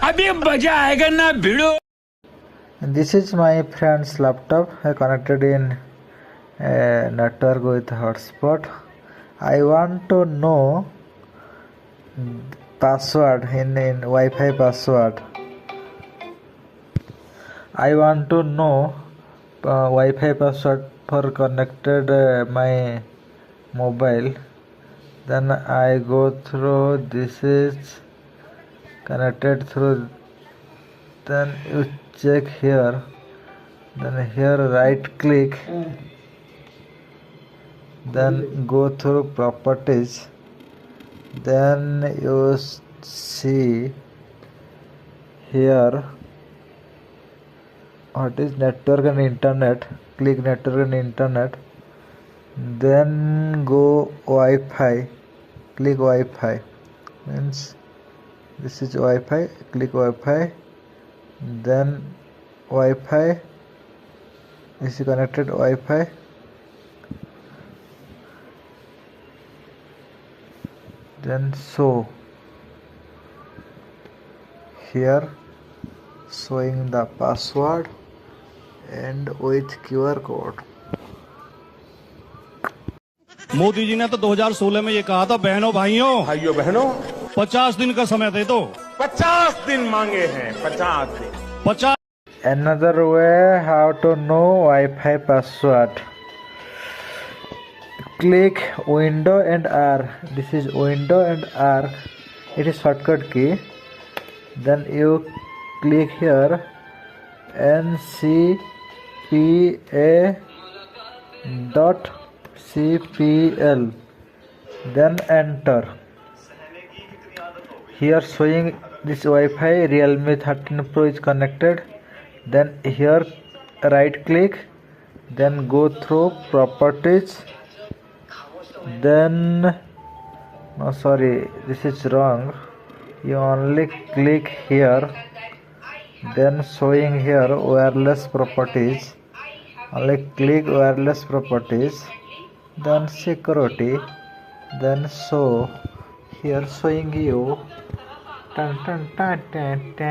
अभी मजा आएगा ना भिड़ो. This is my friend's laptop. I connected in a network with hotspot. I want to know password in Wi-Fi password. I want to know Wi-Fi password for connected my mobile. Then I go through. This is connected through. Then you check here. Then here right click. Then go through properties. Then you see here what is network and internet. Click network and internet. Then go Wi-Fi. Click Wi-Fi. Means this is Wi-Fi. Click Wi-Fi. Then Wi-Fi. This is connected Wi-Fi. Then show here showing the password and with QR code. Modi ji ने तो 2016 में ये कहा था, बहनों भाइयों बहनों 50 दिन का समय दे दो. 50 दिन मांगे हैं, 50 दिन. 50. Another way how to know Wi-Fi password. Click window and R. This is window and R. It is shortcut key. Then you click here ncpa.cpl. Then enter. Here showing this Wi-Fi Realme 13 Pro is connected. Then here right click. Then go through properties. Then no, sorry, this is wrong. You only click here. Then showing here wireless properties. Only click wireless properties. Then security. Then show here showing you. Dun, dun, dun, dun, dun.